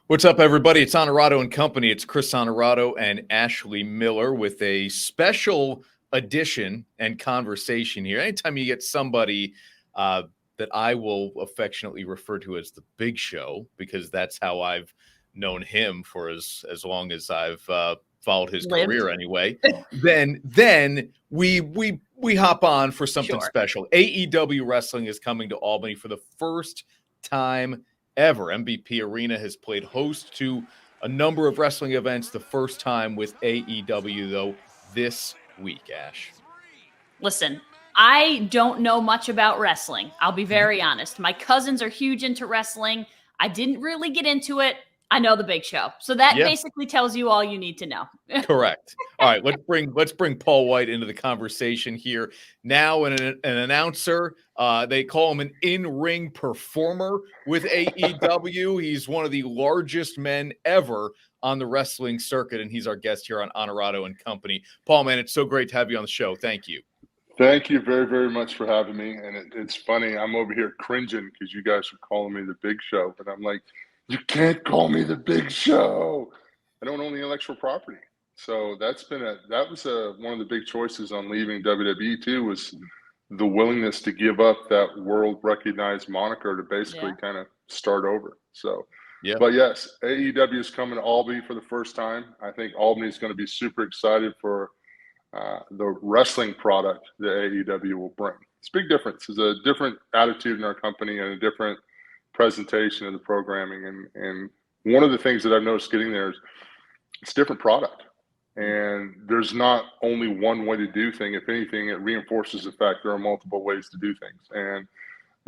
What's up, everybody? It's Onorato and Company. It's Chris Onorato and Ashley Miller with a special edition and conversation here. Anytime you get somebody that I will affectionately refer to as the Big Show, because that's how I've known him for as long as I've followed his career anyway, then we hop on for something special. AEW Wrestling is coming to Albany for the first time ever. MVP Arena has played host to a number of wrestling events, the first time with AEW, though, this week, Ash. Listen, I don't know much about wrestling. I'll be very honest. My cousins are huge into wrestling. I didn't really get into it. I know the Big Show. So that basically tells you all you need to know. Correct. All right, let's bring Paul Wight into the conversation here. Now an announcer. They call him an in-ring performer with AEW. He's one of the largest men ever on the wrestling circuit, and he's our guest here on Onorato and Company. Paul, man, it's so great to have you on the show. Thank you. Thank you very, very much for having me. And it's funny, I'm over here cringing because you guys are calling me the Big Show, but I'm like, you can't call me the Big Show. I don't own the intellectual property. So that was one of the big choices on leaving WWE too, was the willingness to give up that world recognized moniker to basically kind of start over. So, but yes, AEW is coming to Albany for the first time. I think Albany is going to be super excited for the wrestling product that AEW will bring. It's a big difference. There's a different attitude in our company and a different presentation of the programming. And one of the things that I've noticed getting there is it's a different product. And there's not only one way to do things. If anything, it reinforces the fact there are multiple ways to do things. And,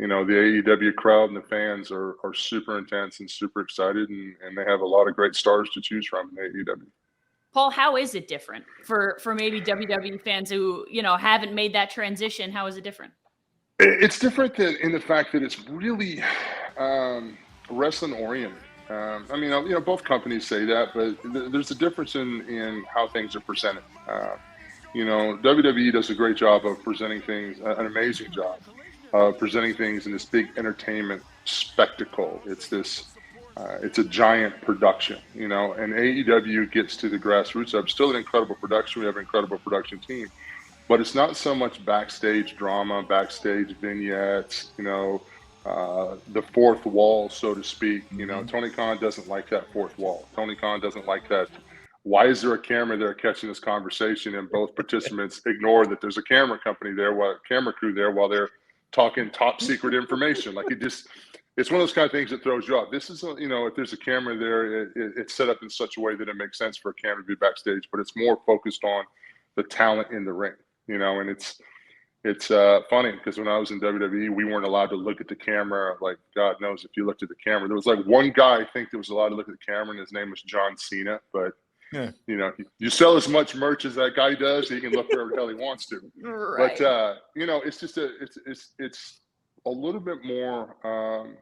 you know, the AEW crowd and the fans are super intense and super excited. And they have a lot of great stars to choose from in AEW. Paul, how is it different for maybe WWE fans who, you know, haven't made that transition? How is it different? It's different in the fact that it's really wrestling oriented. I mean, you know, both companies say that, but there's a difference in how things are presented. You know, WWE does a great job of presenting things, an amazing job of presenting things in this big entertainment spectacle. It's a giant production, you know, and AEW gets to the grassroots of still an incredible production. We have an incredible production team, but it's not so much backstage drama, backstage vignettes, you know, the fourth wall, so to speak. You know, Tony Khan doesn't like that fourth wall. Tony Khan doesn't like that. Why is there a camera there catching this conversation and both participants ignore that there's a camera company there, camera crew there while they're talking top secret information? Like it's one of those kind of things that throws you off. This is, you know, if there's a camera there, it's set up in such a way that it makes sense for a camera to be backstage, but it's more focused on the talent in the ring, you know. And it's funny because when I was in WWE, we weren't allowed to look at the camera. Like, God knows if you looked at the camera. There was like one guy I think that was allowed to look at the camera, and his name was John Cena. But, you know, you sell as much merch as that guy does, so he can look wherever the hell he wants to. Right. But, you know, it's just it's a little bit more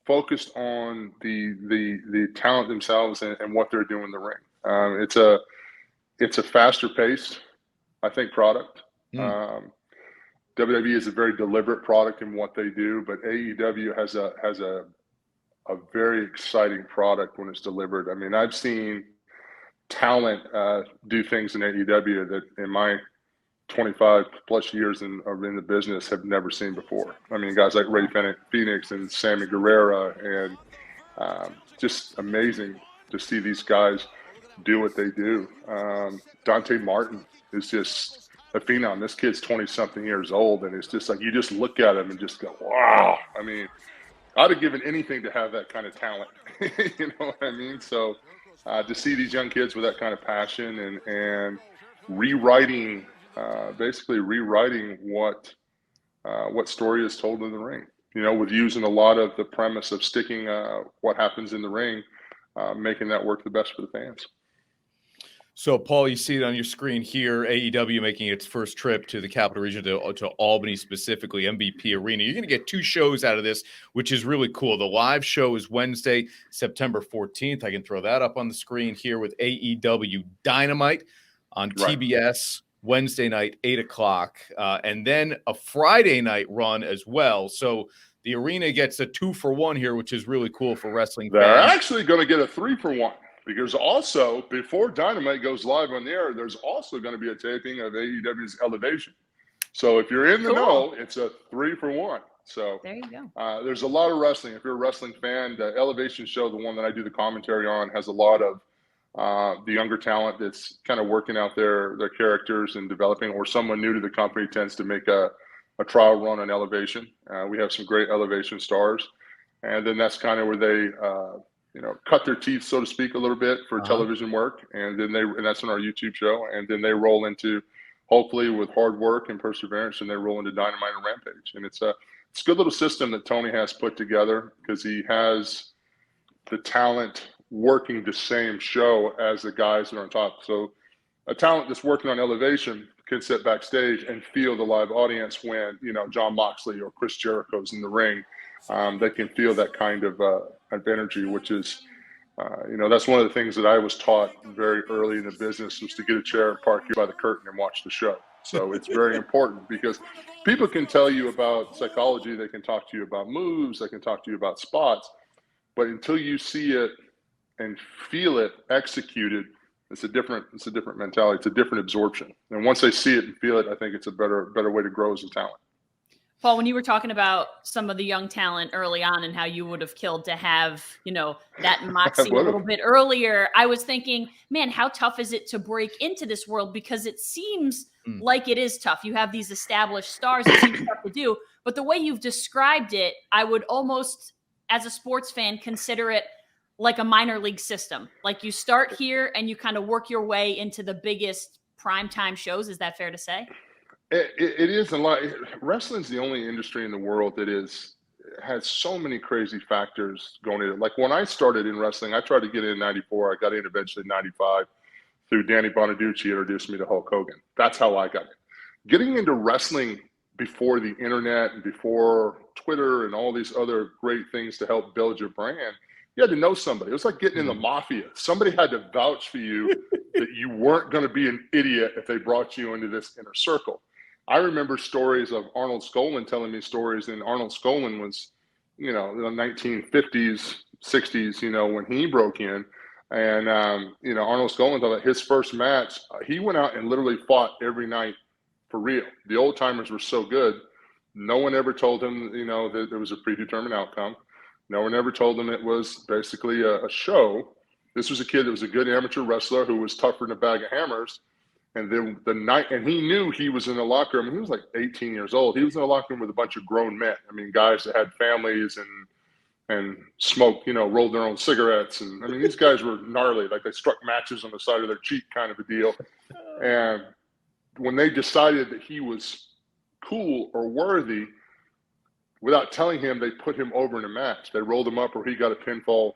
focused on the talent themselves and what they're doing in the ring. It's a faster paced, I think, product. WWE is a very deliberate product in what they do, but AEW has a very exciting product when it's delivered. I mean, I've seen talent do things in AEW that in my 25 plus years in the business have never seen before. I mean, guys like Rey Fenix and Sammy Guerrero, and just amazing to see these guys do what they do. Dante Martin is just a phenom. This kid's 20-something years old, and it's just like you just look at him and just go, wow. I mean, I'd have given anything to have that kind of talent. You know what I mean? So to see these young kids with that kind of passion and rewriting, basically rewriting what story is told in the ring, you know, with using a lot of the premise of sticking what happens in the ring, making that work the best for the fans. So, Paul, you see it on your screen here, AEW making its first trip to the Capital Region, to Albany specifically, MVP Arena. You're going to get two shows out of this, which is really cool. The live show is Wednesday, September 14th. I can throw that up on the screen here with AEW Dynamite on TBS Wednesday night, 8 o'clock, and then a Friday night run as well. So the arena gets a 2-for-1 here, which is really cool for wrestling They're fans. actually going to get a 3-for-1 because also before Dynamite goes live on the air, there's also going to be a taping of AEW's Elevation. So if you're in the know, it's a 3-for-1. So there you go. There's a lot of wrestling. If you're a wrestling fan, the Elevation show, the one that I do the commentary on, has a lot of the younger talent that's kind of working out their characters and developing, or someone new to the company tends to make a trial run on Elevation. We have some great Elevation stars, and then that's kind of where they cut their teeth, so to speak, a little bit for television work, and that's on our YouTube show, and then they roll into, hopefully with hard work and perseverance, and they roll into Dynamite and Rampage. And it's a good little system that Tony has put together, because he has the talent working the same show as the guys that are on top. So a talent that's working on Elevation can sit backstage and feel the live audience when, John Moxley or Chris Jericho's in the ring. They can feel that kind of energy, which is, that's one of the things that I was taught very early in the business, was to get a chair and park you by the curtain and watch the show. So it's very important, because people can tell you about psychology, they can talk to you about moves, they can talk to you about spots, but until you see it and feel it executed, it's a different mentality. It's a different absorption. And once they see it and feel it, I think it's a better way to grow as a talent. Paul, when you were talking about some of the young talent early on and how you would have killed to have, that moxie a little bit earlier, I was thinking, man, how tough is it to break into this world? Because it seems like it is tough. You have these established stars, it seems tough to do. But the way you've described it, I would almost, as a sports fan, consider it like a minor league system. Like you start here and you kind of work your way into the biggest primetime shows. Is that fair to say? It is a lot. Wrestling's the only industry in the world that has so many crazy factors going in it. Like when I started in wrestling, I tried to get in 94. I got in eventually in 95 through Danny Bonaducci introduced me to Hulk Hogan. That's how I got in. Getting into wrestling before the internet and before Twitter and all these other great things to help build your brand, you had to know somebody. It was like getting in the mafia. Somebody had to vouch for you that you weren't going to be an idiot if they brought you into this inner circle. I remember stories of Arnold Skolin telling me stories, and Arnold Skolin was, in the 1950s, 60s, when he broke in. And, Arnold Skolin thought that his first match, he went out and literally fought every night for real. The old timers were so good. No one ever told him, that there was a predetermined outcome. No one ever told him it was basically a show. This was a kid that was a good amateur wrestler who was tougher than a bag of hammers. And then and he knew he was in the locker room. He was like 18 years old. He was in the locker room with a bunch of grown men. I mean, guys that had families and smoked, rolled their own cigarettes. And I mean, these guys were gnarly. Like they struck matches on the side of their cheek kind of a deal. And when they decided that he was cool or worthy, without telling him, they put him over in a match. They rolled him up or he got a pinfall.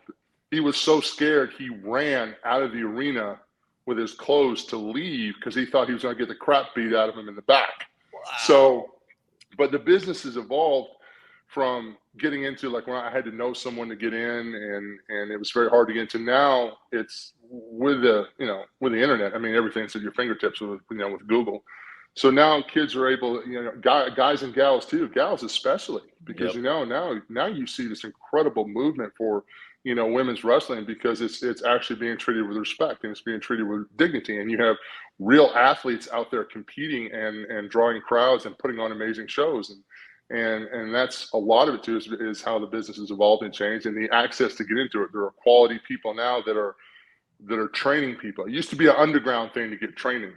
He was so scared, he ran out of the arena with his clothes to leave because he thought he was going to get the crap beat out of him in the back. Wow. So, but the business has evolved from getting into, like, when I had to know someone to get in, and it was very hard to get into. Now it's with the internet. I mean, everything's at your fingertips with Google. So now kids are able, guys and gals too, gals especially, because now you see this incredible movement for women's wrestling, because it's actually being treated with respect and it's being treated with dignity. And you have real athletes out there competing and drawing crowds and putting on amazing shows. And that's a lot of it too, is how the business has evolved and changed, and the access to get into it. There are quality people now that are training people. It used to be an underground thing to get trained.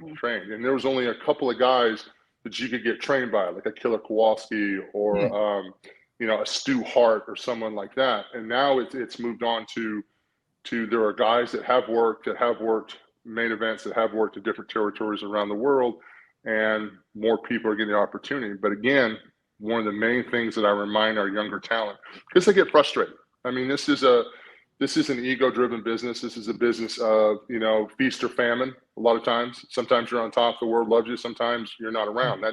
And there was only a couple of guys that you could get trained by, like a Killer Kowalski or, a Stu Hart or someone like that. And now it's moved on to there are guys that have worked main events, that have worked at different territories around the world, and more people are getting the opportunity. But again, one of the main things that I remind our younger talent, because they get frustrated. I mean, this is an ego-driven business. This is a business of, feast or famine. A lot of times, sometimes you're on top, the world loves you. Sometimes you're not around.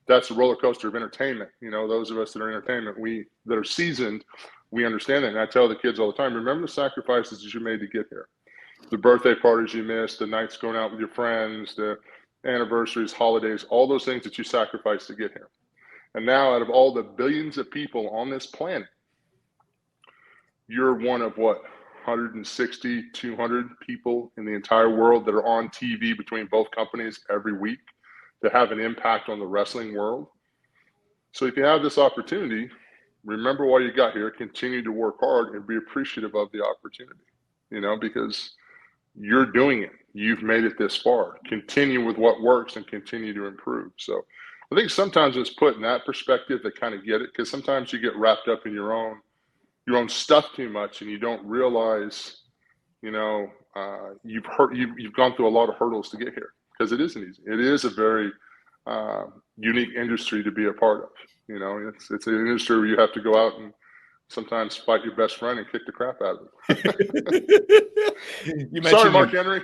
That's a roller coaster of entertainment. Those of us that are entertainment, that are seasoned, we understand that. And I tell the kids all the time, remember the sacrifices that you made to get here. The birthday parties you missed, the nights going out with your friends, the anniversaries, holidays, all those things that you sacrificed to get here. And now, out of all the billions of people on this planet, you're one of what, 160, 200 people in the entire world that are on TV between both companies every week that have an impact on the wrestling world. So if you have this opportunity, remember why you got here, continue to work hard and be appreciative of the opportunity, because you're doing it. You've made it this far. Continue with what works and continue to improve. So I think sometimes it's put in that perspective that kind of get it, because sometimes you get wrapped up in your own stuff too much and you don't realize, you've gone through a lot of hurdles to get here, because it isn't easy. It is a very unique industry to be a part of. It's an industry where you have to go out and sometimes fight your best friend and kick the crap out of him. Sorry, Mark Henry.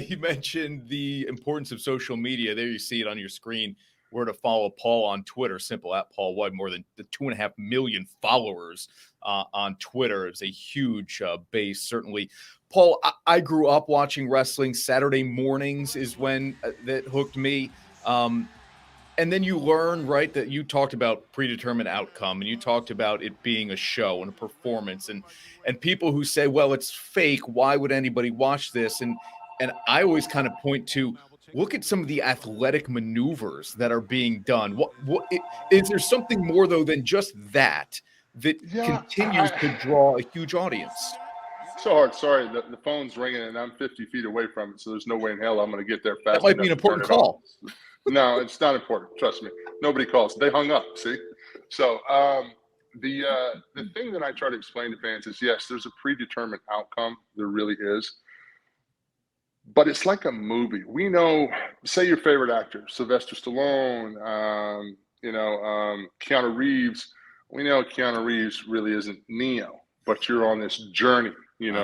You mentioned the importance of social media. There you see it on your screen. Where to follow Paul on Twitter, simple, at Paul Wight. More than the 2.5 million followers on Twitter. It's a huge base, certainly. Paul, I grew up watching wrestling. Saturday mornings is when that hooked me. And then you learn, right, that you talked about predetermined outcome, and you talked about it being a show and a performance, and people who say, well, it's fake. Why would anybody watch this? And I always kind of point to, look at some of the athletic maneuvers that are being done. What is there something more, though, than just that continues to draw a huge audience? So hard. Sorry, the phone's ringing, and I'm 50 feet away from it, so there's no way in hell I'm going to get there fast. That might be an important call. No, it's not important. Trust me. Nobody calls. They hung up. See? So the thing that I try to explain to fans is, yes, there's a predetermined outcome. There really is. But it's like a movie. We know, say your favorite actor, Sylvester Stallone, Keanu Reeves. We know Keanu Reeves really isn't Neo, but you're on this journey. You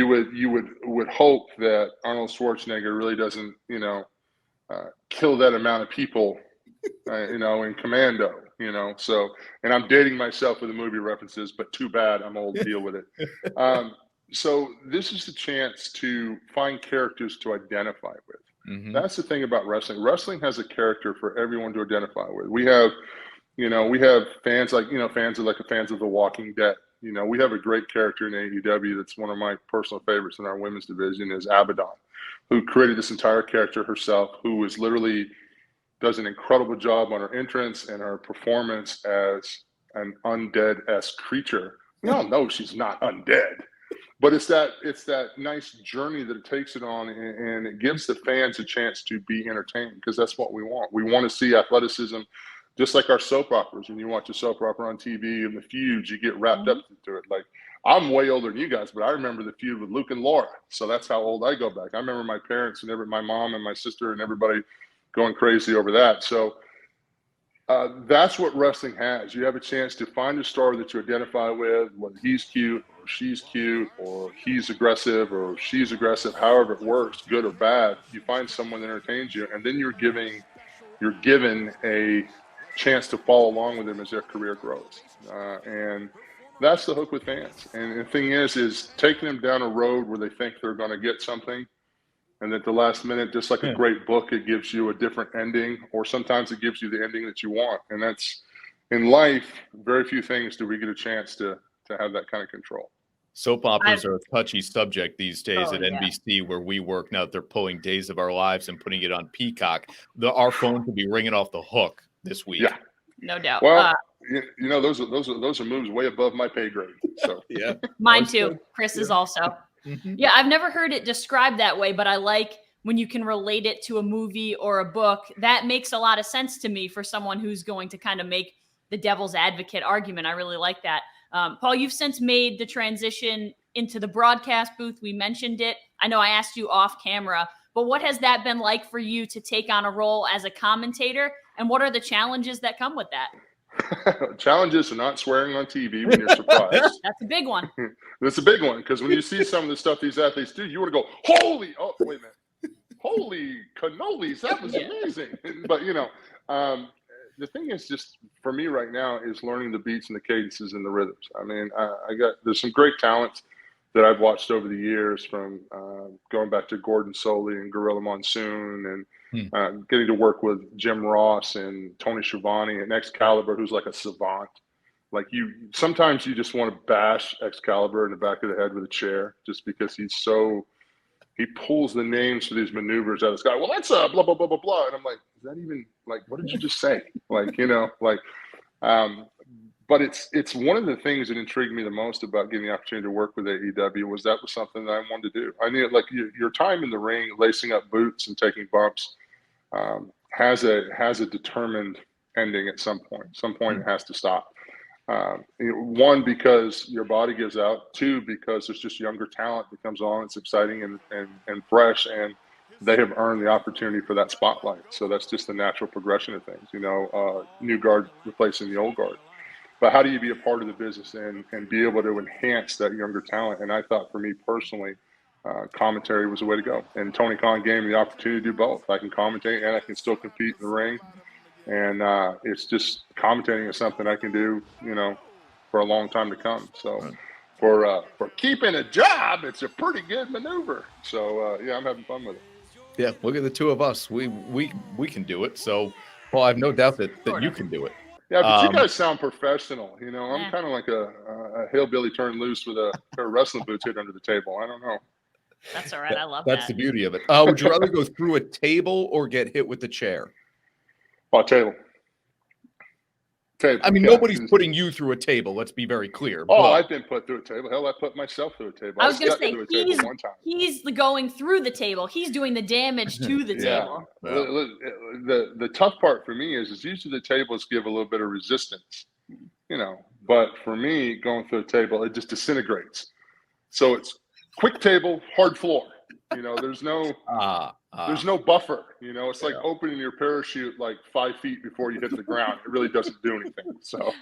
would hope that Arnold Schwarzenegger really doesn't, kill that amount of people, in Commando. So, and I'm dating myself with the movie references, but too bad, I'm old to deal with it. So this is the chance to find characters to identify with. Mm-hmm. That's the thing about wrestling. Wrestling has a character for everyone to identify with. We have fans like, fans of The Walking Dead. We have a great character in AEW that's one of my personal favorites in our women's division is Abaddon, who created this entire character herself, who is literally does an incredible job on her entrance and her performance as an undead-esque creature. We all know she's not undead. But it's that nice journey that it takes it on, and it gives the fans a chance to be entertained, because that's what we want. We want to see athleticism, just like our soap operas. When you watch a soap opera on TV and the feuds, you get wrapped up into it. Like, I'm way older than you guys, but I remember the feud with Luke and Laura. So that's how old I go back. I remember my parents and my mom and my sister and everybody going crazy over that. So that's what wrestling has. You have a chance to find a star that you identify with, whether he's cute or she's cute or he's aggressive or she's aggressive, however it works, good or bad. You find someone that entertains you, and then you're given a chance to follow along with them as their career grows. And that's the hook with fans. And the thing is taking them down a road where they think they're going to get something, and at the last minute, just like a great book, it gives you a different ending, or sometimes it gives you the ending that you want. And that's, in life, very few things do we get a chance to have that kind of control. Soap operas are a touchy subject these days at NBC, where we work. Now that they're pulling Days of Our Lives and putting it on Peacock, our phone could be ringing off the hook this week. Yeah, no doubt. Well, those are moves way above my pay grade. So yeah, mine too. Chris is also. Mm-hmm. Yeah, I've never heard it described that way, but I like when you can relate it to a movie or a book. That makes a lot of sense to me for someone who's going to kind of make the devil's advocate argument. I really like that. Paul, you've since made the transition into the broadcast booth. We mentioned it. I know I asked you off camera, but what has that been like for you to take on a role as a commentator? And what are the challenges that come with that? Challenges are not swearing on TV when you're surprised. That's a big one. That's a big one, because when you see some of the stuff these athletes do, you want to go, holy, oh, wait a minute. Holy cannolis, that was amazing. But, the thing is just, for me right now, is learning the beats and the cadences and the rhythms. I mean, there's some great talent that I've watched over the years, from going back to Gordon Soley and Gorilla Monsoon, and getting to work with Jim Ross and Tony Schiavone and Excalibur, who's like a savant. Like, sometimes you just want to bash Excalibur in the back of the head with a chair, just because he pulls the names for these maneuvers out of the sky. Well, that's blah, blah, blah, blah, blah. And I'm like, is that even, like, what did you just say? Like, but it's one of the things that intrigued me the most about getting the opportunity to work with AEW was something that I wanted to do. I knew, like, your time in the ring, lacing up boots and taking bumps, has a determined ending at some point. Some point it has to stop. One, because your body gives out. Two, because there's just younger talent that comes on. It's exciting and fresh, and they have earned the opportunity for that spotlight. So that's just the natural progression of things, new guard replacing the old guard. But how do you be a part of the business and be able to enhance that younger talent? And I thought, for me personally, commentary was the way to go. And Tony Khan gave me the opportunity to do both. I can commentate and I can still compete in the ring. And it's just, commentating is something I can do, for a long time to come. So for keeping a job, it's a pretty good maneuver. So yeah, I'm having fun with it. Yeah, look at the two of us. We can do it. So, Paul, I have no doubt that you can do it. Yeah, but you guys sound professional. I'm kind of like a hillbilly turned loose with a pair of wrestling boots hidden under the table. I don't know. That's all right. I love that. That's the beauty of it. Would you rather go through a table or get hit with the chair? Oh, table. I mean, nobody's putting you through a table. Let's be very clear. Oh, I've been put through a table. Hell, I put myself through a table. I was going to say, he's going through the table. He's doing the damage to the table. The tough part for me is usually the tables give a little bit of resistance, But for me, going through a table, it just disintegrates. So it's quick table, hard floor. There's no buffer. It's like opening your parachute like 5 feet before you hit the ground. It really doesn't do anything. So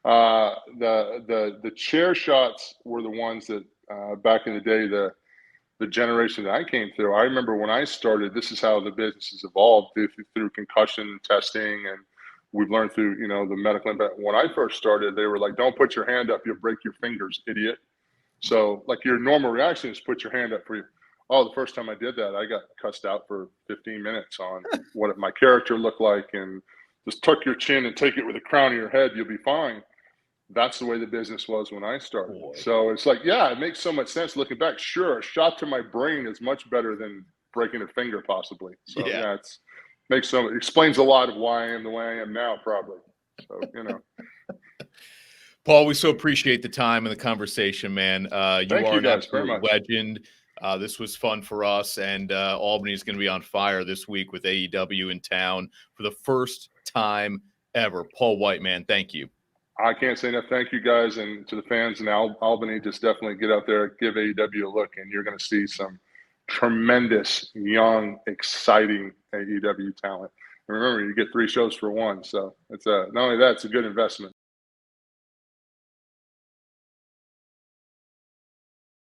the chair shots were the ones that back in the day, the generation that I came through. I remember when I started, this is how the business has evolved through concussion testing, and we've learned through the medical impact. When I first started, they were like, "Don't put your hand up; you'll break your fingers, idiot." So, like, your normal reaction is put your hand up for you. Oh, the first time I did that, I got cussed out for 15 minutes on what my character looked like, and just tuck your chin and take it with the crown of your head. You'll be fine. That's the way the business was when I started. Boy. So it's like, yeah, it makes so much sense looking back. Sure, a shot to my brain is much better than breaking a finger, possibly. So yeah, it explains a lot of why I am the way I am now, probably. So Paul, we so appreciate the time and the conversation, man. You are an absolute legend. This was fun for us, and Albany is going to be on fire this week with AEW in town for the first time ever. Paul Wight, man, thank you. I can't say enough. Thank you, guys, and to the fans in Albany. Just definitely get out there, give AEW a look, and you're going to see some tremendous, young, exciting AEW talent. And remember, you get 3 shows for one, so it's not only that, it's a good investment.